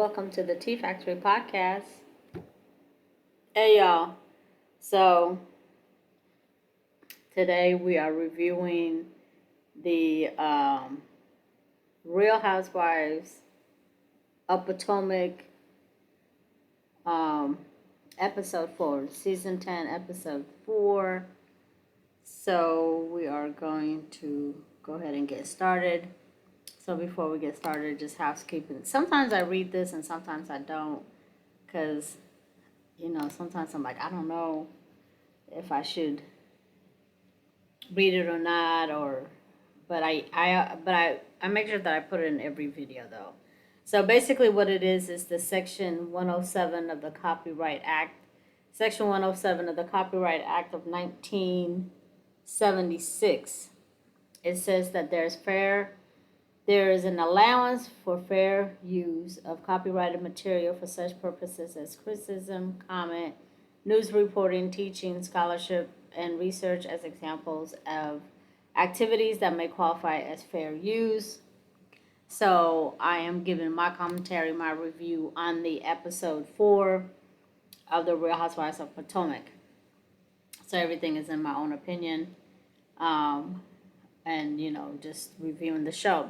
welcome to the Tea Factory podcast. Hey, y'all. So, today we are reviewing the Real Housewives of Potomac um, episode 4, season 10, episode 4. So, we are going to go ahead and get started. So before we get started, just housekeeping. Sometimes I read this and sometimes I don't, because, sometimes I'm like, I don't know if I should read it or not, but I make sure that I put it in every video though. So basically what it is the Section 107 of the Copyright Act. Section 107 of the Copyright Act of 1976. It says that there is an allowance for fair use of copyrighted material for such purposes as criticism, comment, news reporting, teaching, scholarship, and research as examples of activities that may qualify as fair use. So I am giving my commentary, my review on the episode 4 of the Real Housewives of Potomac. So everything is in my own opinion, and just reviewing the show.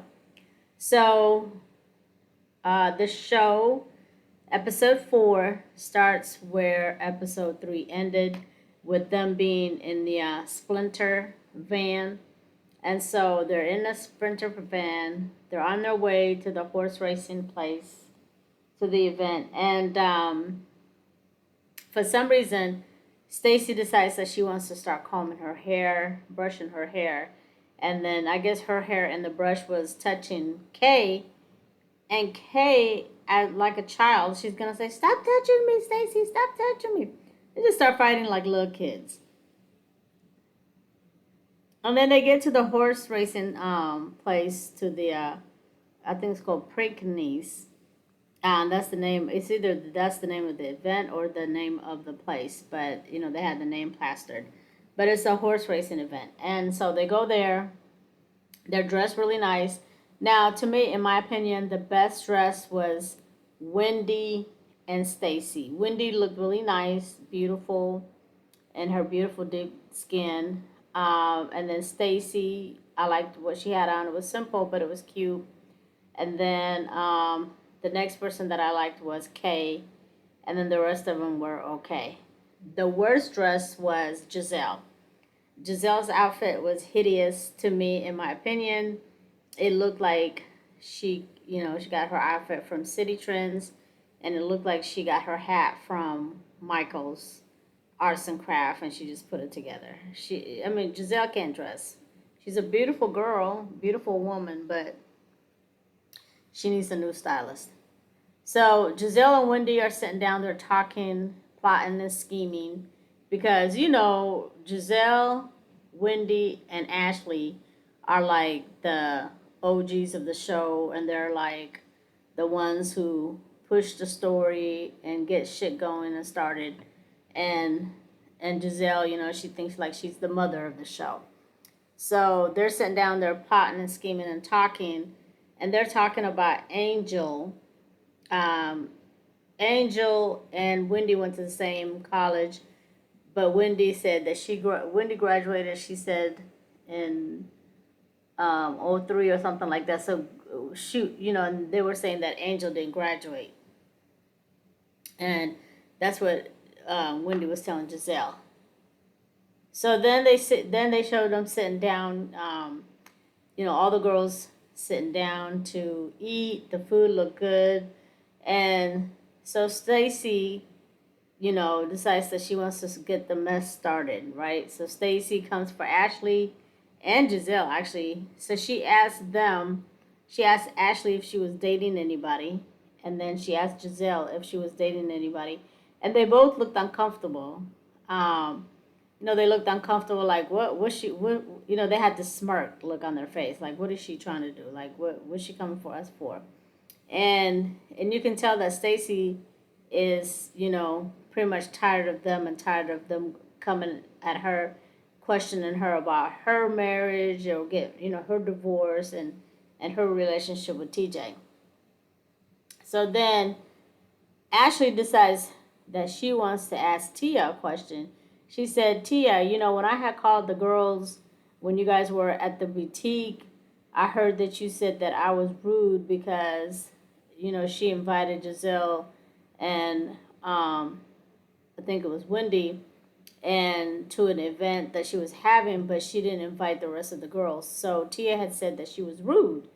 So, the show, episode 4, starts where episode 3 ended, with them being in the Sprinter van. And so they're in a Sprinter van. They're on their way to the horse racing place, to the event. And for some reason, Stacy decides that she wants to start combing her hair, brushing her hair. And then I guess her hair and the brush was touching Kay. And Kay, as like a child, she's gonna say, "Stop touching me, Stacy! Stop touching me!" They just start fighting like little kids. And then they get to the horse racing place, to the I think it's called Preakness. That's the name. It's either that's the name of the event or the name of the place. But they had the name plastered. But it's a horse racing event. And so they go there. They're dressed really nice. Now, to me, in my opinion, the best dress was Wendy and Stacy. Wendy looked really nice, beautiful, and her beautiful deep skin. And then Stacy, I liked what she had on. It was simple, but it was cute. And then the next person that I liked was Kay. And then the rest of them were okay. The worst dress was Giselle. Giselle's outfit was hideous to me, in my opinion. It looked like she got her outfit from City Trends, and it looked like she got her hat from Michael's Arts and Craft, and she just put it together. Giselle can't dress. She's a beautiful girl, beautiful woman, but she needs a new stylist. So Giselle and Wendy are sitting down, they're talking, plotting and scheming, because Giselle, Wendy, and Ashley are like the OGs of the show, and they're like the ones who push the story and get shit going and started. And Giselle, she thinks like she's the mother of the show. So they're sitting down, they're plotting and scheming and talking, and they're talking about Angel. Angel and Wendy went to the same college, but Wendy said that Wendy graduated, she said, in 03 or something like that. So shoot, and they were saying that Angel didn't graduate, and that's what Wendy was telling Giselle. So then they showed them sitting down. All the girls sitting down to eat. The food looked good, and so Stacy, decides that she wants to get the mess started, right? So Stacy comes for Ashley and Giselle, actually. So she asked Ashley if she was dating anybody, and then she asked Giselle if she was dating anybody, and they both looked uncomfortable. They looked uncomfortable, like, they had this smirk look on their face, like, what is she trying to do? Like, what's she coming for us for? And you can tell that Stacy is, pretty much tired of them, and tired of them coming at her, questioning her about her marriage, or her divorce, and her relationship with TJ. So then Ashley decides that she wants to ask Tia a question. She said, Tia, when I had called the girls when you guys were at the boutique, I heard that you said that I was rude because, she invited Giselle and I think it was Wendy and to an event that she was having, but she didn't invite the rest of the girls. So Tia had said that she was rude.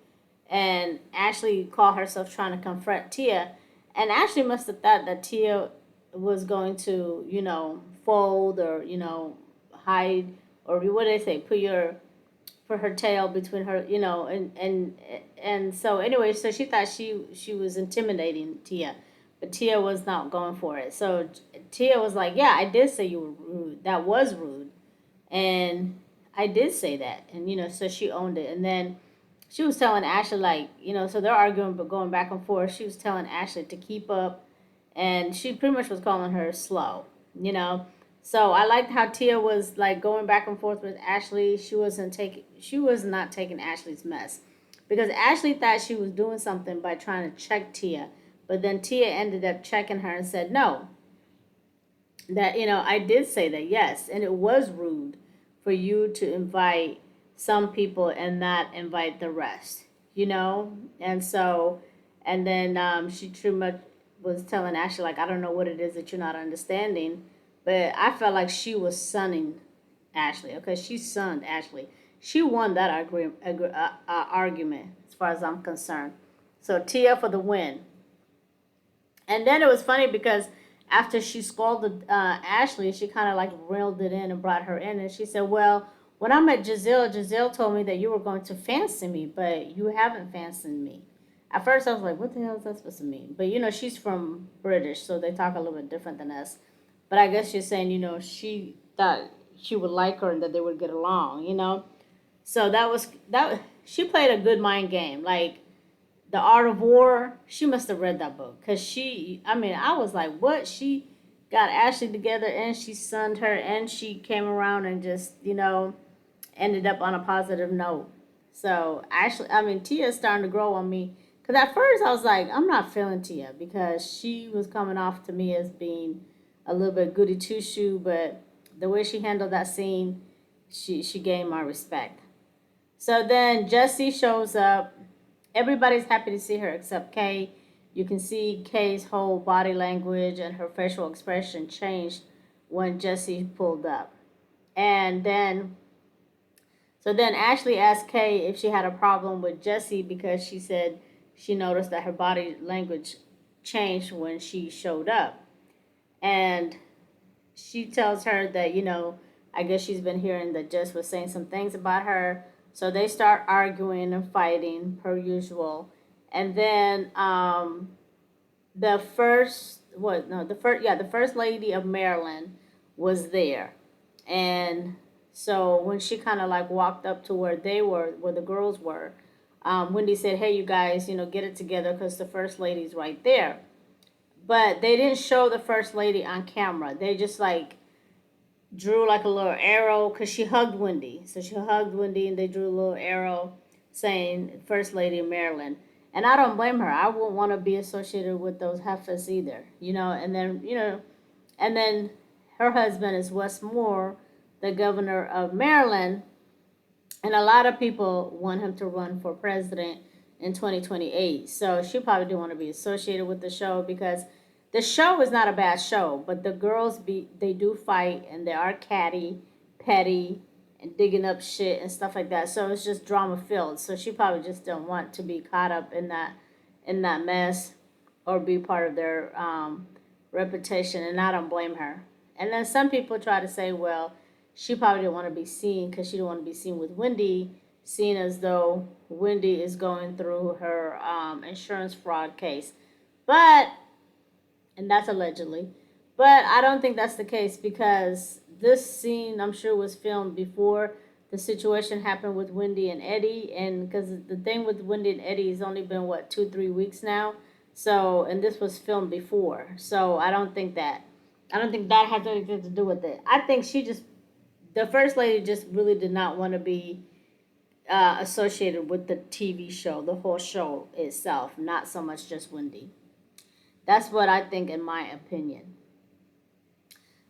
And Ashley called herself trying to confront Tia. And Ashley must have thought that Tia was going to, fold or, hide or what do they say, put her tail between her, and so anyway, so she thought she was intimidating Tia, but Tia was not going for it. So Tia was like, "Yeah, I did say you were rude. That was rude, and I did say that." And so she owned it. And then she was telling Ashley like, so they're arguing but going back and forth. She was telling Ashley to keep up, and she pretty much was calling her slow, you know. So I liked how Tia was like going back and forth with Ashley. She was not taking Ashley's mess because Ashley thought she was doing something by trying to check Tia, but then Tia ended up checking her and said no, that I did say that, yes, and it was rude for you to invite some people and not invite the rest, and so and then she pretty much was telling Ashley like, I don't know what it is that you're not understanding, but I felt like she was sunning Ashley. Okay, she sunned Ashley. She won that argument as far as I'm concerned. So Tia for the win. And then it was funny because after she scolded Ashley, she kind of like reeled it in and brought her in. And she said, well, when I met Giselle, Giselle told me that you were going to fancy me, but you haven't fancied me. At first, I was like, what the hell is that supposed to mean? But, she's from British, so they talk a little bit different than us. But I guess she's saying, she thought she would like her and that they would get along. So that. She played a good mind game. Like, the Art of War, she must have read that book because I was like, what? She got Ashley together and she sunned her and she came around and just, ended up on a positive note. So Ashley, Tia's starting to grow on me because at first I was like, I'm not feeling Tia because she was coming off to me as being a little bit goody two shoe, but the way she handled that scene, she gained my respect. So then Jesse shows up. Everybody's happy to see her except Kay. You can see Kay's whole body language and her facial expression changed when Jesse pulled up. And then, so then Ashley asked Kay if she had a problem with Jesse because she said she noticed that her body language changed when she showed up. And she tells her that, I guess she's been hearing that Jess was saying some things about her. So they start arguing and fighting per usual. And then the first what no the first yeah the first lady of Maryland was there. And so when she kind of like walked up to where the girls were, Wendy said, "Hey, you guys, get it together because the first lady's right there." But they didn't show the first lady on camera. They just like drew like a little arrow because she hugged Wendy. So she hugged Wendy and they drew a little arrow saying First Lady of Maryland. And I don't blame her. I wouldn't want to be associated with those heifers either, and then her husband is Wes Moore, the governor of Maryland. And a lot of people want him to run for president in 2028. So she probably didn't want to be associated with the show because the show is not a bad show, but the girls they do fight and they are catty, petty, and digging up shit and stuff like that. So it's just drama filled. So she probably just don't want to be caught up in that mess or be part of their reputation. And I don't blame her. And then some people try to say, well, she probably didn't want to be seen because she didn't want to be seen with Wendy, seen as though Wendy is going through her insurance fraud case. But and that's allegedly. But I don't think that's the case because this scene, I'm sure, was filmed before the situation happened with Wendy and Eddie. And because the thing with Wendy and Eddie has only been, 2-3 weeks now. So, and this was filmed before. So I don't think that has anything to do with it. I think the first lady just really did not want to be associated with the TV show, the whole show itself, not so much just Wendy. That's what I think, in my opinion.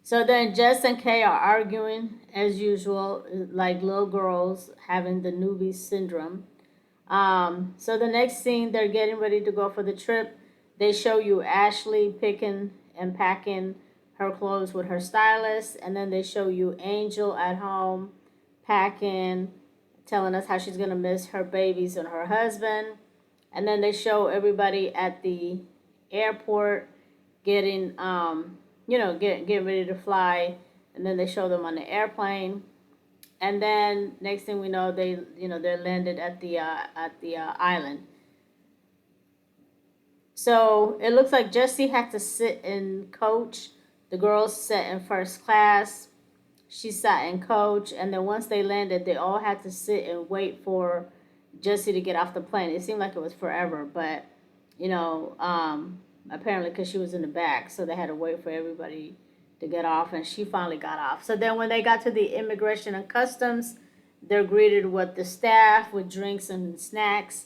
So then Jess and Kay are arguing as usual, like little girls having the newbie syndrome. So the next scene, they're getting ready to go for the trip. They show you Ashley picking and packing her clothes with her stylist, and then they show you Angel at home packing, telling us how she's gonna miss her babies and her husband. And then they show everybody at the airport getting getting ready to fly, and then they show them on the airplane. And then next thing we know, they're landed at the island. So it looks like Jesse had to sit in coach. The girls sat in first class. She sat in coach, and then once they landed, they all had to sit and wait for Jesse to get off the plane. It seemed like it was forever, but you know, apparently because she was in the back, so they had to wait for everybody to get off, and she finally got off. So then when they got to the immigration and customs, they're greeted with the staff with drinks and snacks.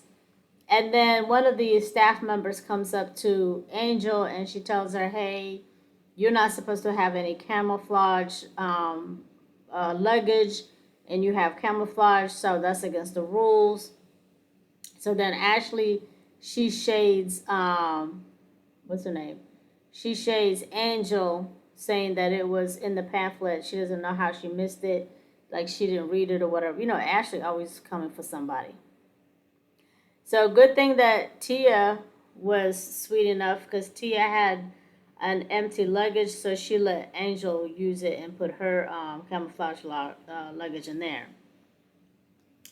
And then one of the staff members comes up to Angel and she tells her, "Hey, you're not supposed to have any camouflage luggage, and you have camouflage, so that's against the rules." So then Ashley, she shades, what's her name? She shades Angel, saying that it was in the pamphlet. She doesn't know how she missed it, like she didn't read it or whatever. Ashley always coming for somebody. So good thing that Tia was sweet enough, because Tia had an empty luggage, so she let Angel use it and put her camouflage luggage in there.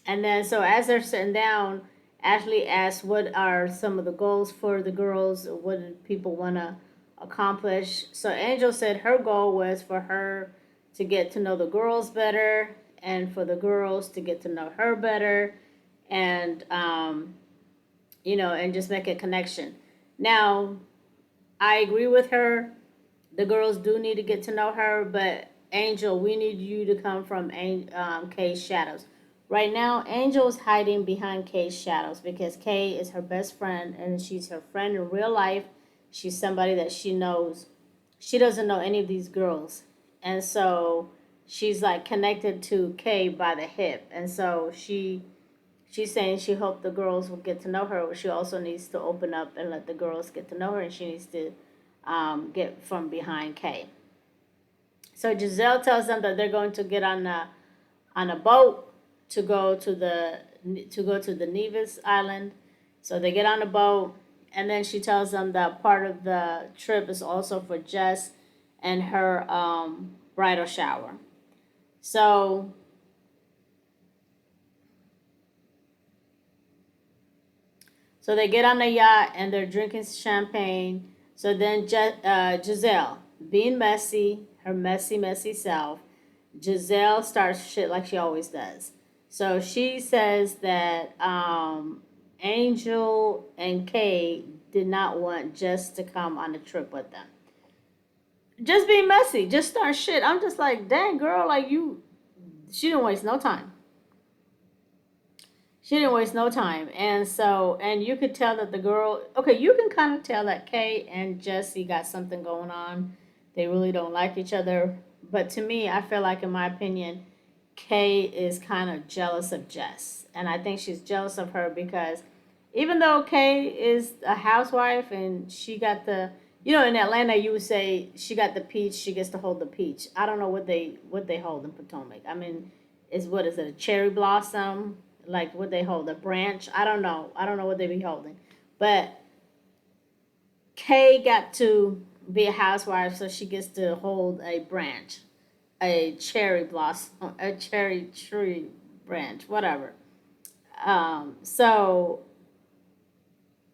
And then, so as they're sitting down, Ashley asked, "What are some of the goals for the girls? What do people want to accomplish?" So Angel said her goal was for her to get to know the girls better, and for the girls to get to know her better, and and just make a connection. Now, I agree with her. The girls do need to get to know her, but Angel, we need you to come from Kay's shadows. Right now, Angel is hiding behind Kay's shadows because Kay is her best friend and she's her friend in real life. She's somebody that she knows. She doesn't know any of these girls. And so she's like connected to Kay by the hip. And so she's saying she hoped the girls will get to know her, but she also needs to open up and let the girls get to know her, and she needs to get from behind Kay. So Giselle tells them that they're going to get on a boat to go to the Nevis Island. So they get on a boat, and then she tells them that part of the trip is also for Jess and her bridal shower. So they get on the yacht and they're drinking champagne. So then Giselle, being messy, her messy self, Giselle starts shit like she always does. So she says that Angel and Kay did not want Jess to come on a trip with them. Just being messy, just start shit. I'm just like, dang girl, like you, she didn't waste no time. She didn't waste no time. And you could tell that the girl, okay, you can kind of tell that Kay and Jesse got something going on. They really don't like each other. But to me, I feel like, in my opinion, Kay is kind of jealous of Jess. And I think she's jealous of her because even though Kay is a housewife and she got in Atlanta you would say she got the peach, she gets to hold the peach. I don't know what they hold in Potomac. I mean, what is it, a cherry blossom? Like what they hold, a branch? I don't know. I don't know what they be holding. But Kay got to be a housewife, so she gets to hold a branch, a cherry blossom, a cherry tree branch, whatever. So,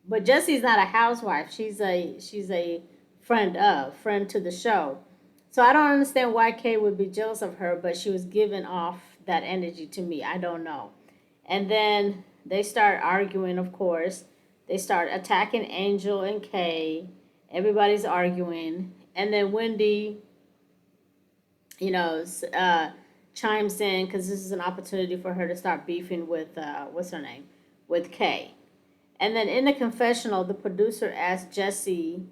but Jesse's not a housewife. She's a friend to the show. So I don't understand why Kay would be jealous of her, but she was giving off that energy to me. I don't know. And then they start arguing, of course. They start attacking Angel and Kay. Everybody's arguing. And then Wendy, you know, chimes in because this is an opportunity for her to start beefing with, what's her name? With Kay. And then in the confessional, the producer asked Jesse,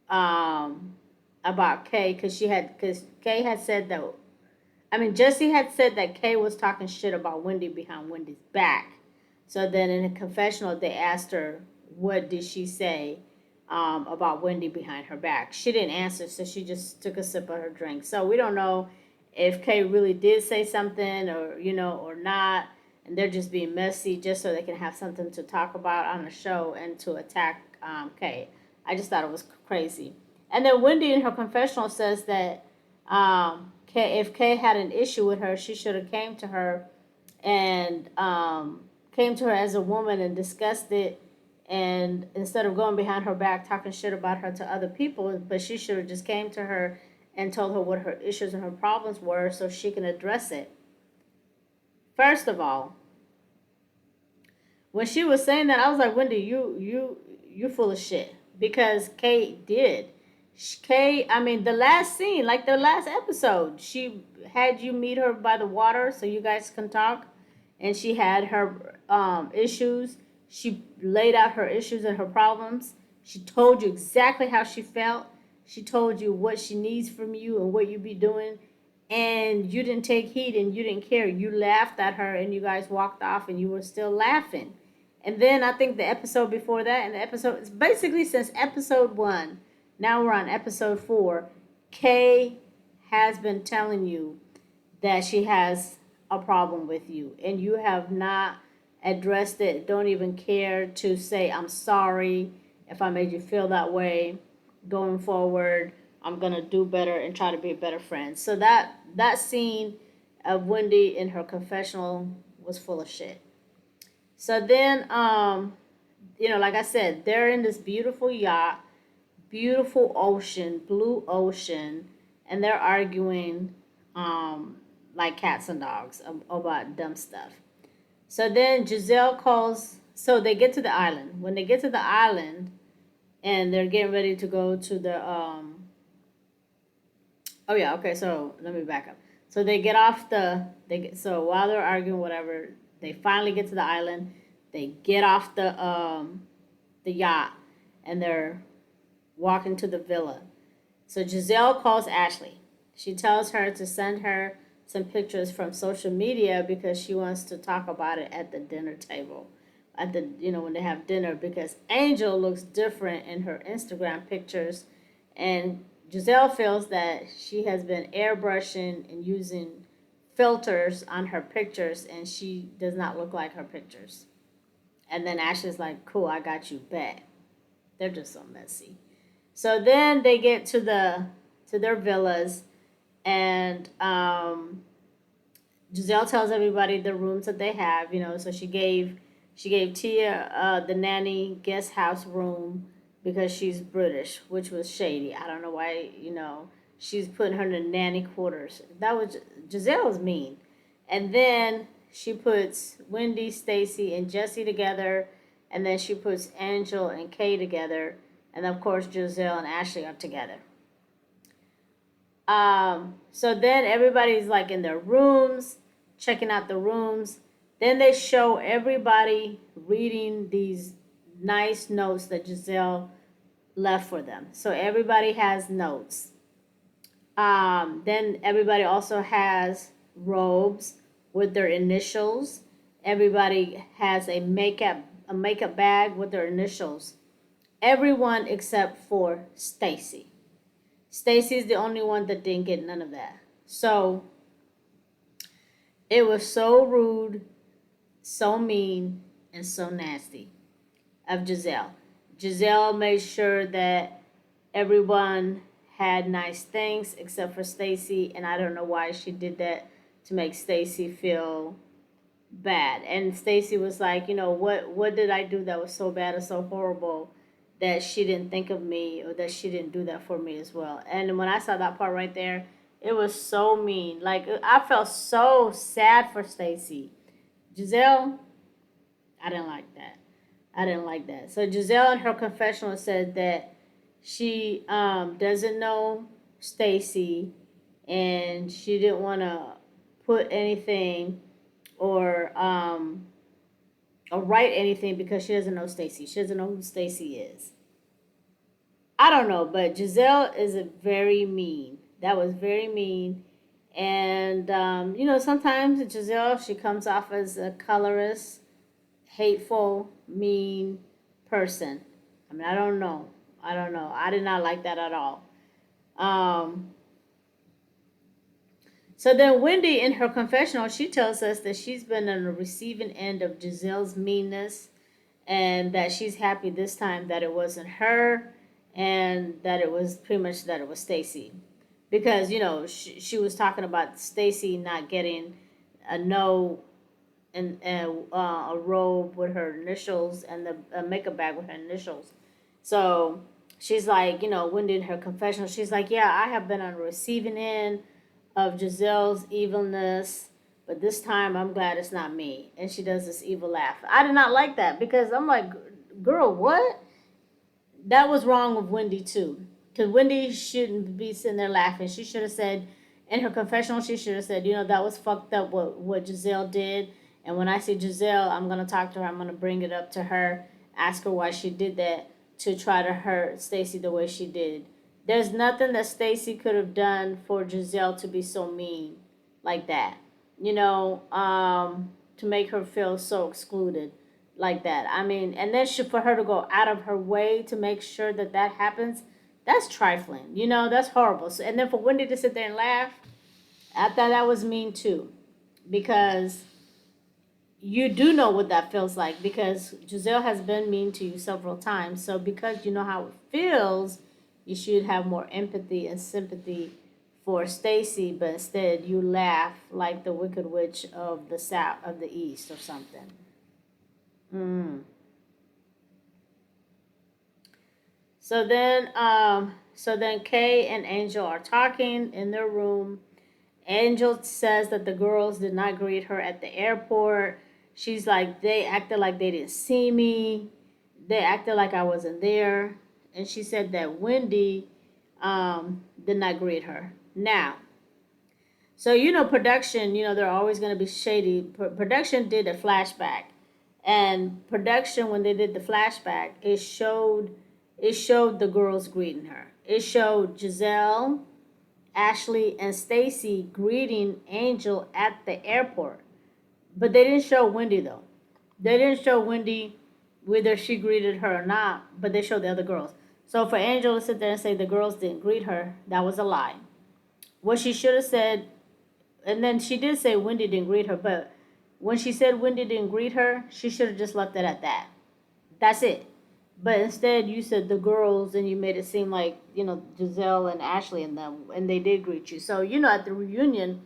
um, about Kay, because Kay had said that. I mean, Jesse had said that Kay was talking shit about Wendy behind Wendy's back. So then in a confessional, they asked her, what did she say about Wendy behind her back? She didn't answer, so she just took a sip of her drink. So we don't know if Kay really did say something or, or not. And they're just being messy just so they can have something to talk about on the show and to attack Kay. I just thought it was crazy. And then Wendy in her confessional says that if Kay had an issue with her, she should have came to her and came to her as a woman and discussed it. And instead of going behind her back talking shit about her to other people, but she should have just came to her and told her what her issues and her problems were so she can address it. First of all, when she was saying that, I was like, Wendy, you full of shit, because Kay did. Kay, I mean, the last scene, like the last episode, she had you meet her by the water so you guys can talk, and she had her issues. She laid out her issues and her problems. She told you exactly how she felt. She told you what she needs from you and what you be doing, and you didn't take heed and you didn't care. You laughed at her and you guys walked off and you were still laughing. And then I think the episode before that, and the episode, it's basically since episode 1, now we're on episode 4, Kay has been telling you that she has a problem with you and you have not addressed it. Don't even care to say, I'm sorry if I made you feel that way. Going forward, I'm gonna do better and try to be a better friend. So that scene of Wendy in her confessional was full of shit. So then, like I said, they're in this beautiful yacht, beautiful ocean, blue ocean, and they're arguing like cats and dogs about dumb stuff. So then Giselle calls. So they get to the island. When they get to the island, and they're getting ready to go to the oh yeah, okay, so let me back up. So they get off so while they're arguing whatever, they finally get to the island. They get off the yacht and they're walking to the villa. So Giselle calls Ashley. She tells her to send her some pictures from social media because she wants to talk about it at the dinner table. When they have dinner, because Angel looks different in her Instagram pictures, and Giselle feels that she has been airbrushing and using filters on her pictures and she does not look like her pictures. And then Ashley's like, cool, I got you bet. They're just so messy. So then they get to their villas, and Giselle tells everybody the rooms that they have, so she gave Tia the nanny guest house room because she's British, which was shady. I don't know why, she's putting her in the nanny quarters. Giselle was mean. And then she puts Wendy, Stacy, and Jesse together, and then she puts Angel and Kay together, and of course Giselle and Ashley are together. So then everybody's like in their rooms, checking out the rooms. Then they show everybody reading these nice notes that Giselle left for them. So everybody has notes. Then everybody also has robes with their initials. Everybody has a makeup bag with their initials. Everyone except for Stacy. Stacy's the only one that didn't get none of that. So it was so rude, so mean, and so nasty of Giselle. Giselle made sure that everyone had nice things except for Stacy, and I don't know why she did that to make Stacy feel bad. And Stacy was like, what did I do that was so bad or so horrible that she didn't think of me, or that she didn't do that for me as well. And when I saw that part right there, it was so mean. Like, I felt so sad for Stacy. Giselle, I didn't like that. So Giselle in her confessional said that she doesn't know Stacy, and she didn't want to put anything or write anything because she doesn't know Stacy. She doesn't know who Stacy is. I don't know, but Giselle is a very mean. That was very mean. And, sometimes Giselle, she comes off as a colorist, hateful, mean person. I mean, I don't know. I don't know. I did not like that at all. Um, so then Wendy, in her confessional, she tells us that she's been on the receiving end of Giselle's meanness, and that she's happy this time that it wasn't her, and that it was pretty much that it was Stacy, because she was talking about Stacy not getting a no and a robe with her initials and the a makeup bag with her initials. So she's like, Wendy in her confessional, she's like, yeah, I have been on the receiving end of Giselle's evilness, but this time I'm glad it's not me. And she does this evil laugh. I did not like that because I'm like, girl, what? That was wrong with Wendy too. Because Wendy shouldn't be sitting there laughing. She should have said, in her confessional, she should have said, that was fucked up what Giselle did. And when I see Giselle, I'm going to talk to her. I'm going to bring it up to her, ask her why she did that to try to hurt Stacy the way she did. There's nothing that Stacy could have done for Giselle to be so mean like that. To make her feel so excluded like that. I mean, and then for her to go out of her way to make sure that that happens, that's trifling. That's horrible. So, and then for Wendy to sit there and laugh, I thought that was mean too, because you do know what that feels like, because Giselle has been mean to you several times. So because you know how it feels, you should have more empathy and sympathy for Stacy, but instead you laugh like the Wicked Witch of the South of the East or something. Mm. So then Kay and Angel are talking in their room. Angel says that the girls did not greet her at the airport. She's like, they acted like they didn't see me. They acted like I wasn't there. And she said that Wendy did not greet her. Now, so production, they're always going to be shady. Production did a flashback, and production, when they did the flashback, it showed the girls greeting her. It showed Giselle, Ashley, and Stacy greeting Angel at the airport. But they didn't show Wendy though. They didn't show Wendy whether she greeted her or not, but they showed the other girls. So for Angel to sit there and say the girls didn't greet her, that was a lie. What she should have said, and then she did say Wendy didn't greet her, but when she said Wendy didn't greet her, she should have just left it at that. That's it. But instead, you said the girls, and you made it seem like Giselle and Ashley and them, and they did greet you. So at the reunion,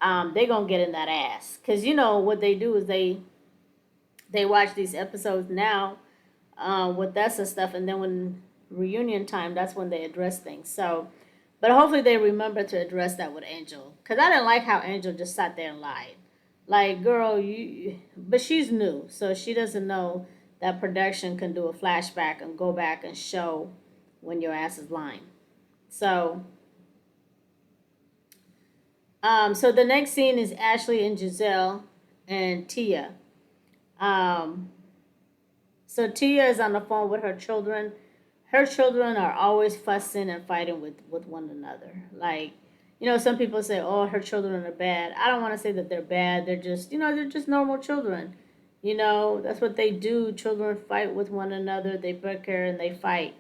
they gonna get in that ass, cause what they do is they watch these episodes now, with us and stuff, and then when reunion time, that's when they address things. So, but hopefully they remember to address that with Angel, cause I didn't like how Angel just sat there and lied. Like, girl, but she's new, so she doesn't know that production can do a flashback and go back and show when your ass is lying. So, so the next scene is Ashley and Giselle and Tia. Um, so Tia is on the phone with her children. Her children are always fussing and fighting with one another. Like, some people say, oh, her children are bad. I don't want to say that they're bad. They're just, they're just normal children. That's what they do. Children fight with one another. They bicker and they fight.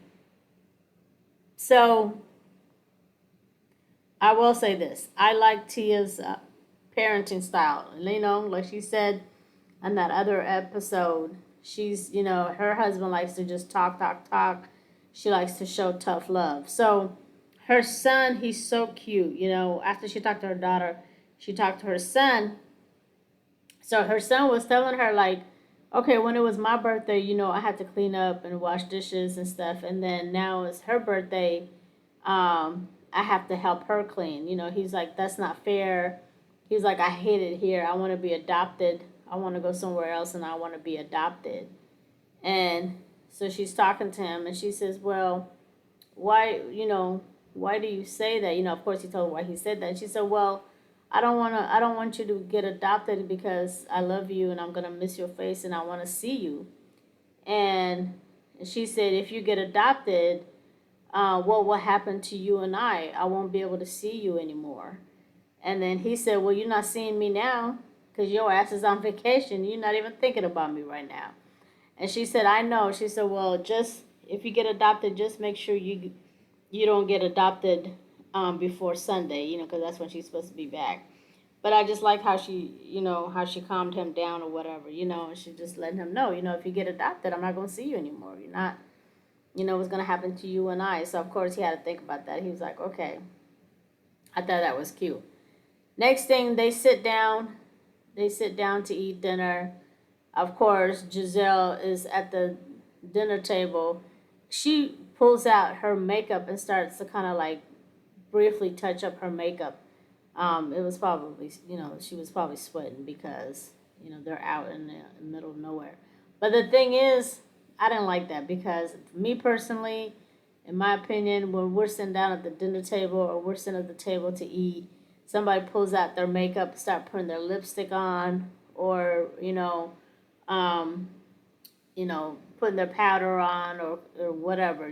So I will say this. I like Tia's parenting style. Like she said in that other episode, she's, her husband likes to just talk, talk, talk. She likes to show tough love. So her son, he's so cute. After she talked to her daughter, she talked to her son. So her son was telling her, like, okay, when it was my birthday, I had to clean up and wash dishes and stuff. And then now it's her birthday. I have to help her clean. He's like, that's not fair. He's like, I hate it here. I want to be adopted. I want to go somewhere else and I want to be adopted. And so she's talking to him and she says, well, why do you say that? Of course he told her why he said that. And she said, well, I don't want you to get adopted because I love you and I'm going to miss your face and I want to see you. And she said, if you get adopted, what will happen to you and I? I won't be able to see you anymore. And then he said, well, you're not seeing me now because your ass is on vacation. You're not even thinking about me right now. And she said, I know. She said, well, just if you get adopted, just make sure you don't get adopted before Sunday, because that's when she's supposed to be back. But I just like how how she calmed him down or whatever, and she just letting him know, if you get adopted, I'm not going to see you anymore. You're not, what's going to happen to you and I. So, of course, he had to think about that. He was like, okay. I thought that was cute. Next thing, they sit down. They sit down to eat dinner. Of course, Giselle is at the dinner table. She pulls out her makeup and starts to kind of like briefly touch up her makeup. It was probably, she was probably sweating because, they're out in the middle of nowhere. But the thing is, I didn't like that because me personally, in my opinion, when we're sitting down at the dinner table or we're sitting at the table to eat, somebody pulls out their makeup, start putting their lipstick on, or um, putting their powder on or whatever.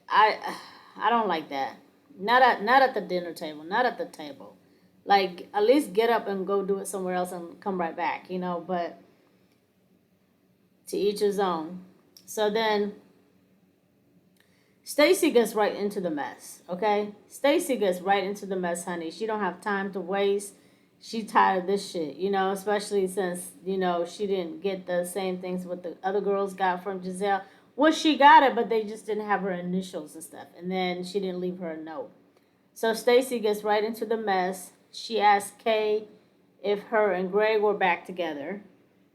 I I don't like that. Not at the dinner table, not at the table. Like at least get up and go do it somewhere else and come right back. But to each his own. So then Stacy gets right into the mess, okay? Stacy gets right into the mess, honey. She don't have time to waste. She tired of this shit, especially since, she didn't get the same things what the other girls got from Giselle. Well, she got it, but they just didn't have her initials and stuff. And then she didn't leave her a note. So Stacy gets right into the mess. She asked Kay if her and Greg were back together.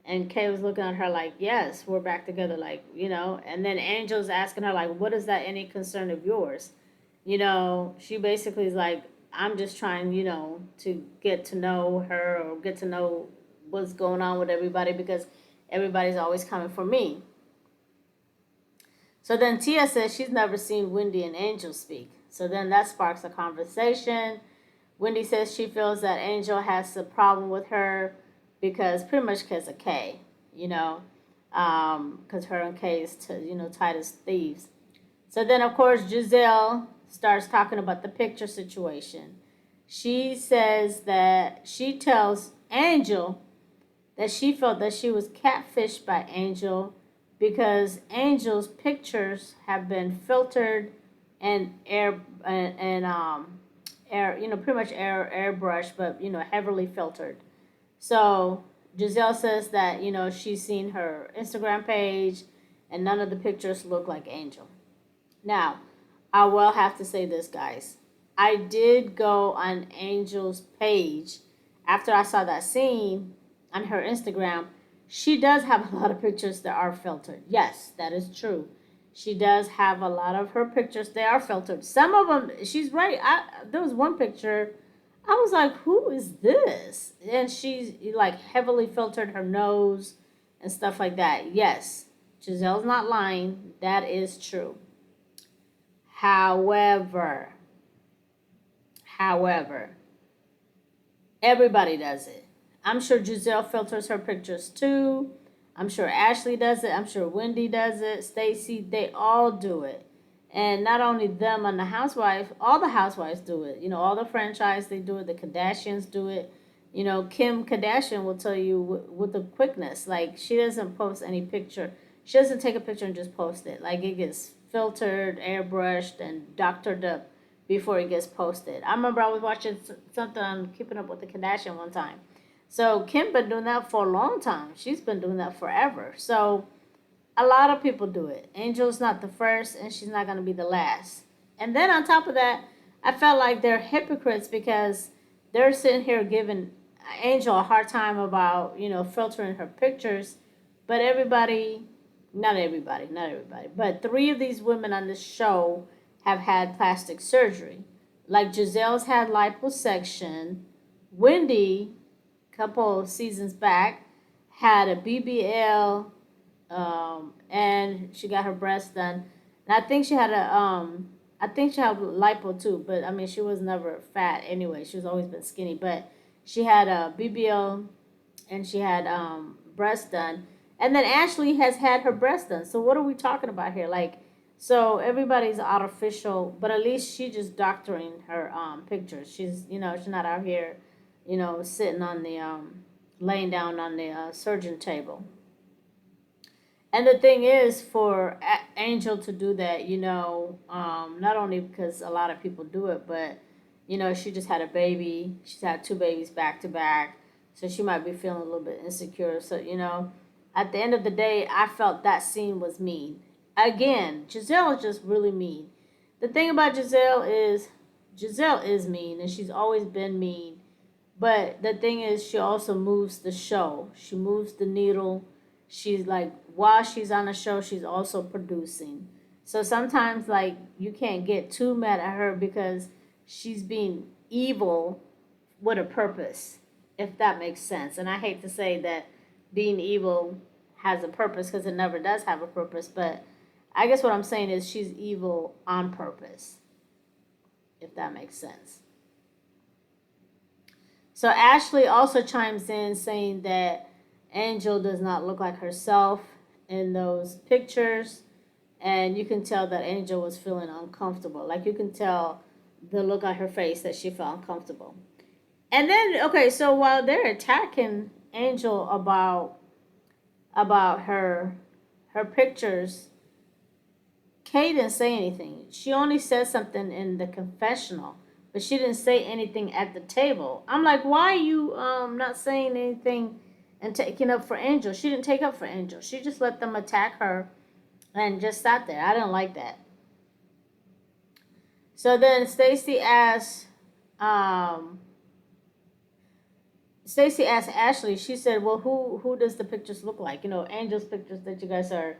And Kay was looking at her like, yes, we're back together, like, And then Angel's asking her, like, what is that any concern of yours? She basically is like, I'm just trying, to get to know her or get to know what's going on with everybody because everybody's always coming for me. So then Tia says she's never seen Wendy and Angel speak. So then that sparks a conversation. Wendy says she feels that Angel has a problem with her because pretty much because of Kay, because her and Kay is, tight as thieves. So then, of course, Giselle starts talking about the picture situation. She says that she tells Angel that she felt that she was catfished by Angel because Angel's pictures have been filtered and air, pretty much airbrushed, but heavily filtered. So Giselle says that, she's seen her Instagram page and none of the pictures look like Angel. Now, I will have to say this, guys. I did go on Angel's page after I saw that scene on her Instagram. She does have a lot of pictures that are filtered. Yes, that is true. She does have a lot of her pictures. They are filtered. Some of them, she's right. There was one picture I was like, who is this? And she's like heavily filtered her nose and stuff like that. Yes, Giselle's not lying. That is true. However, however, everybody does it. I'm sure Giselle filters her pictures too. I'm sure Ashley does it. I'm sure Wendy does it. Stacy, they all do it. And not only them on the Housewives, all the Housewives do it. All the franchise, they do it. The Kardashians do it. Kim Kardashian will tell you with the quickness. Like, she doesn't post any picture. She doesn't take a picture and just post it. Like, it gets filtered, airbrushed, and doctored up before it gets posted. I remember I was watching something on Keeping Up with the Kardashian one time. So Kim been doing that for a long time. She's been doing that forever. So a lot of people do it. Angel's not the first, and she's not going to be the last. And then on top of that, I felt like they're hypocrites because they're sitting here giving Angel a hard time about, filtering her pictures. But not everybody, but 3 of these women on this show have had plastic surgery. Like Giselle's had liposuction. Wendy, a couple of seasons back, had a BBL, and she got her breasts done. And I think she had lipo too, but I mean she was never fat anyway. She's always been skinny, but she had a BBL and she had breasts done. And then Ashley has had her breasts done. So what are we talking about here? Like So everybody's artificial, but at least she just doctoring her pictures. She's she's not out here, sitting on the laying down on the surgeon table. And the thing is, for Angel to do that, not only because a lot of people do it, but she just had a baby. She's had two babies back to back, so she might be feeling a little bit insecure. So at the end of the day, I felt that scene was mean. Again, Giselle is just really mean. The thing about Giselle is mean, and she's always been mean. But the thing is, she also moves the show. She moves the needle. She's like, while she's on the show, she's also producing. So sometimes, like, you can't get too mad at her because she's being evil with a purpose, if that makes sense. And I hate to say that being evil has a purpose because it never does have a purpose. But I guess what I'm saying is she's evil on purpose, if that makes sense. So Ashley also chimes in saying that Angel does not look like herself in those pictures. And you can tell that Angel was feeling uncomfortable. Like you can tell the look on her face that she felt uncomfortable. And then, okay, so while they're attacking Angel about her pictures, Kay didn't say anything. She only said something in the confessional, but she didn't say anything at the table. I'm like, why are you not saying anything and taking up for Angel? She didn't take up for Angel. She just let them attack her and just sat there. I didn't like that. So then um, Stacy asked Ashley. She said, "Well, who does the pictures look like? Angel's pictures that you guys are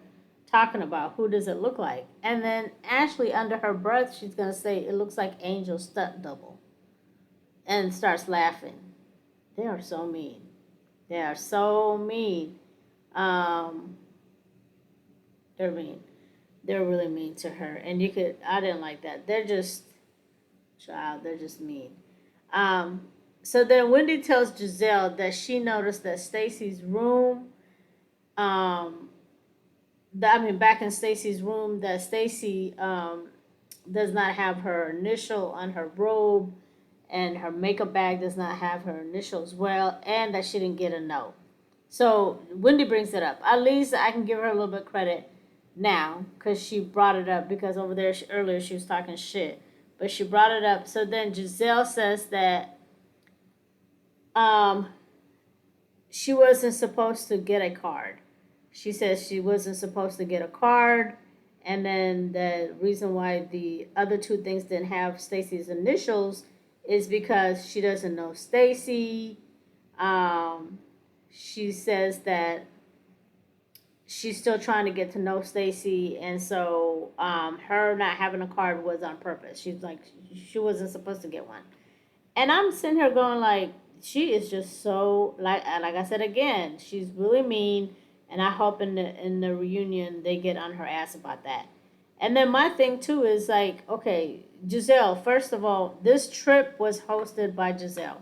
talking about. Who does it look like?" And then Ashley, under her breath, she's gonna say, "It looks like Angel's stunt double," and starts laughing. They are so mean. They are so mean. Um, they're mean. They're really mean to her, and I didn't like that. They're just child. They're just mean. Um, so then Wendy tells Giselle that she noticed that Stacy's room, um, back in Stacy's room, that Stacy does not have her initial on her robe, and her makeup bag does not have her initial as well, and that she didn't get a note. So Wendy brings it up. At least I can give her a little bit of credit now because she brought it up, because over there earlier she was talking shit, but she brought it up. So then Giselle says that um, she wasn't supposed to get a card. She says she wasn't supposed to get a card, and then the reason why the other two things didn't have Stacy's initials is because she doesn't know Stacy. Um, she says that she's still trying to get to know Stacy, and so her not having a card was on purpose. She's like, she wasn't supposed to get one. And I'm sitting here going like, she is just so like I said again, she's really mean, and I hope in the reunion they get on her ass about that. And then my thing too is like, okay, Giselle. First of all, this trip was hosted by Giselle,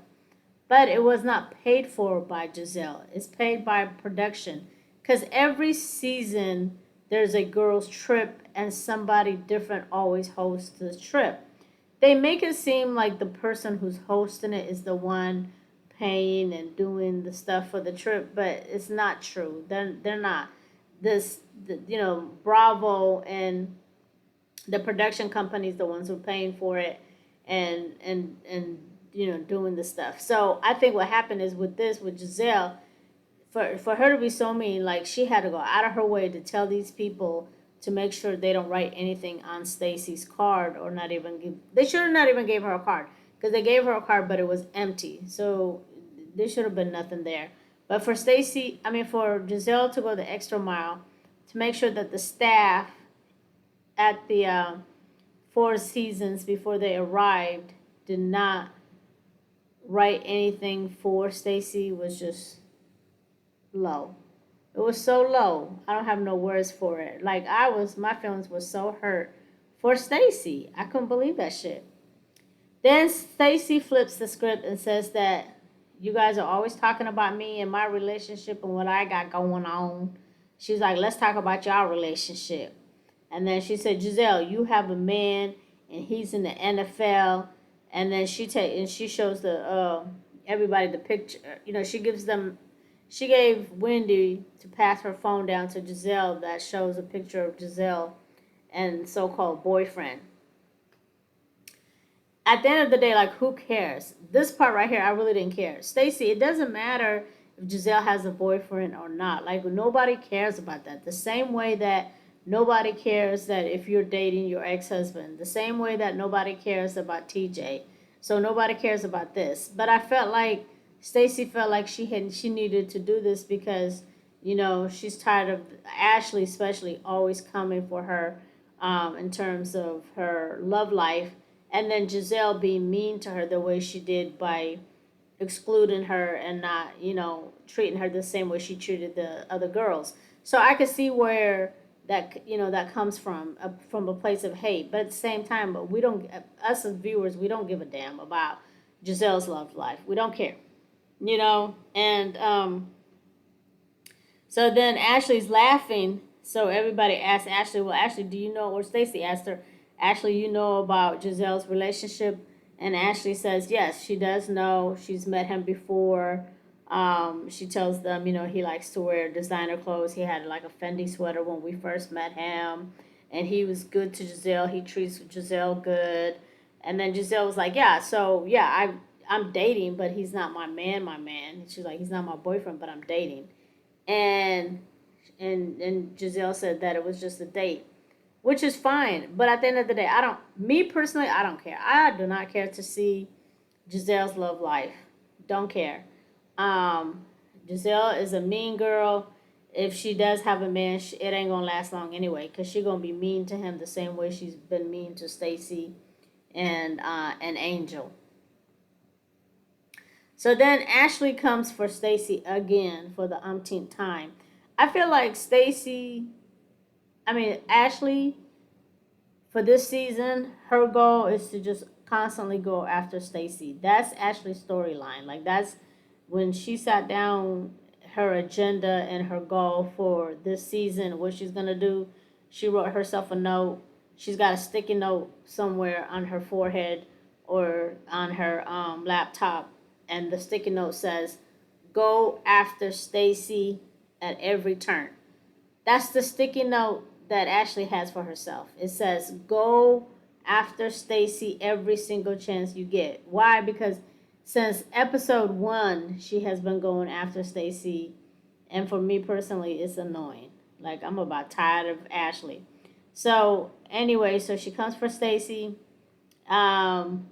but it was not paid for by Giselle. It's paid by production, because every season there's a girls' trip, and somebody different always hosts the trip. They make it seem like the person who's hosting it is the one paying and doing the stuff for the trip, but it's not true. They're not. Bravo and the production companies the ones who are paying for it, and doing the stuff. So I think what happened is with Giselle, for her to be so mean, like she had to go out of her way to tell these people to make sure they don't write anything on Stacy's card, or not even give. They should have not even gave her a card, because they gave her a card, but it was empty. So there should have been nothing there. But for Giselle to go the extra mile to make sure that the staff at the Four Seasons before they arrived did not write anything for Stacy was just low. It was so low. I don't have no words for it. Like my feelings were so hurt for Stacy. I couldn't believe that shit. Then Stacy flips the script and says that you guys are always talking about me and my relationship and what I got going on. She's like, let's talk about y'all relationship. And then she said, Giselle, you have a man, and he's in the NFL. And then she shows the everybody the picture. She gives them. She gave Wendy to pass her phone down to Giselle that shows a picture of Giselle and so-called boyfriend. At the end of the day, like, who cares? This part right here, I really didn't care. Stacy, it doesn't matter if Giselle has a boyfriend or not. Like, nobody cares about that. The same way that nobody cares that if you're dating your ex-husband. The same way that nobody cares about TJ. So nobody cares about this. But I felt like Stacy felt like she needed to do this because she's tired of Ashley, especially, always coming for her in terms of her love life, and then Giselle being mean to her the way she did by excluding her and not, treating her the same way she treated the other girls. So I could see where that comes from a place of hate. But at the same time, we don't, us as viewers, we don't give a damn about Giselle's love life. We don't care, And so then Ashley's laughing. So everybody asked Ashley, well, Ashley, do you know, or Stacy asked her, Ashley, you know about Giselle's relationship? And Ashley says, yes, she does know. She's met him before. She tells them, he likes to wear designer clothes. He had like a Fendi sweater when we first met him. And he was good to Giselle. He treats Giselle good. And then Giselle was like, yeah, so yeah, I'm dating, but he's not my man, She's like, he's not my boyfriend, but I'm dating. And Giselle said that it was just a date, which is fine. But at the end of the day, me personally, I don't care. I do not care to see Giselle's love life. Don't care. Giselle is a mean girl. If she does have a man, it ain't gonna last long anyway, because she's gonna be mean to him the same way she's been mean to Stacy and Angel. So then Ashley comes for Stacy again for the umpteenth time. I feel like Ashley, for this season, her goal is to just constantly go after Stacy. That's Ashley's storyline. Like, that's when she sat down, her agenda and her goal for this season, what she's gonna do. She wrote herself a note. She's got a sticky note somewhere on her forehead or on her laptop, and the sticky note says, "Go after Stacy at every turn." That's the sticky note that Ashley has for herself. It says, "Go after Stacy every single chance you get." Why? Because since episode 1, she has been going after Stacy, and for me personally, it's annoying. Like, I'm about tired of Ashley. So anyway, so she comes for Stacy, and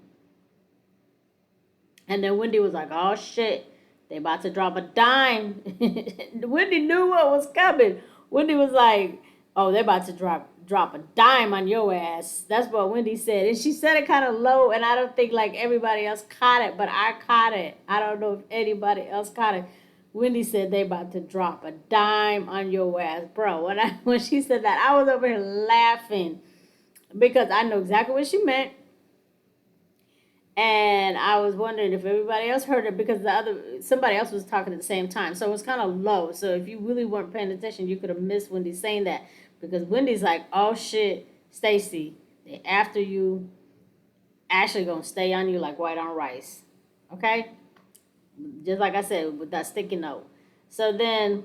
then Wendy was like, "Oh shit, they about to drop a dime." Wendy knew what was coming. Wendy was like, "Oh, they're about to drop a dime on your ass." That's what Wendy said. And she said it kind of low, and I don't think like everybody else caught it, but I caught it. I don't know if anybody else caught it. Wendy said they about to drop a dime on your ass. Bro, when she said that, I was over here laughing because I know exactly what she meant. And I was wondering if everybody else heard it because somebody else was talking at the same time. So it was kind of low. So if you really weren't paying attention, you could have missed Wendy saying that. Because Wendy's like, "Oh shit, Stacy, they after you. Ashley gonna stay on you like white on rice." Okay? Just like I said, with that sticky note. So then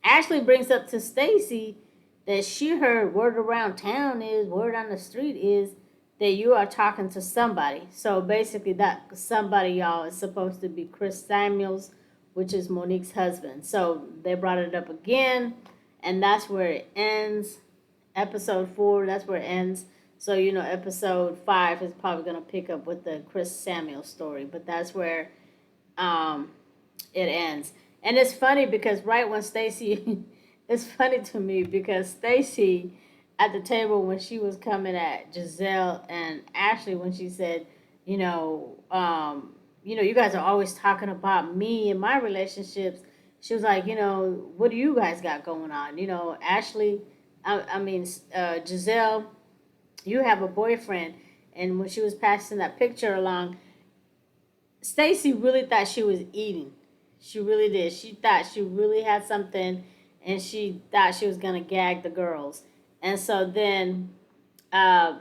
Ashley brings up to Stacy that she heard word around town word on the street is that you are talking to somebody. So basically that somebody, y'all, is supposed to be Chris Samuels, which is Monique's husband. So they brought it up again, and that's where it ends. Episode 4, that's where it ends. So, episode 5 is probably going to pick up with the Chris Samuels story, but that's where it ends. And it's funny because right when Stacy, it's funny to me because Stacy at the table when she was coming at Giselle and Ashley when she said, you guys are always talking about me and my relationships. She was like, what do you guys got going on? Ashley, Giselle, you have a boyfriend. And when she was passing that picture along, Stacy really thought she was eating. She really did. She thought she really had something, and she thought she was going to gag the girls. And so then uh,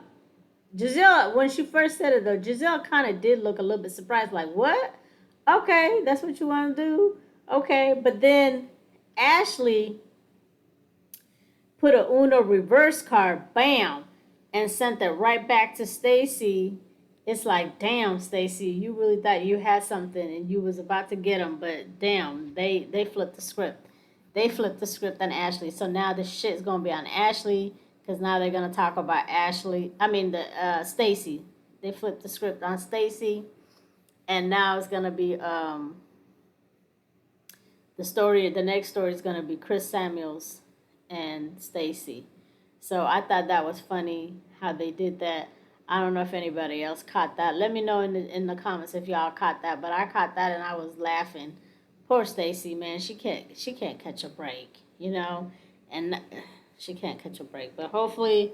Giselle, when she first said it though, Giselle kind of did look a little bit surprised, like, what? Okay, that's what you want to do? Okay. But then Ashley put a Uno reverse card, bam, and sent it right back to Stacy. It's like, damn, Stacy, you really thought you had something and you was about to get them, but damn, they flipped the script. They flipped the script on Ashley. So now the shit's gonna be on Ashley because now they're gonna talk about Ashley. I mean the Stacy. They flipped the script on Stacy, and now it's gonna be the story. The next story is gonna be Chris Samuels and Stacy. So I thought that was funny how they did that. I don't know if anybody else caught that. Let me know in the comments if y'all caught that. But I caught that and I was laughing. Poor Stacy, man. She can't catch a break, you know, and she can't catch a break. But hopefully,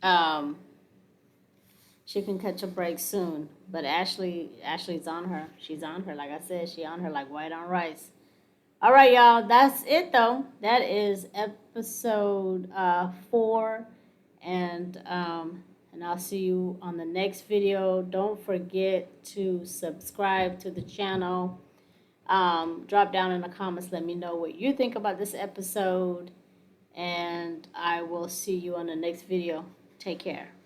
um, she can catch a break soon. But Ashley's on her. She's on her. Like I said, she on her like white on rice. All right, y'all. That's it, though. That is episode 4, and I'll see you on the next video. Don't forget to subscribe to the channel. Drop down in the comments. Let me know what you think about this episode, and I will see you on the next video. Take care.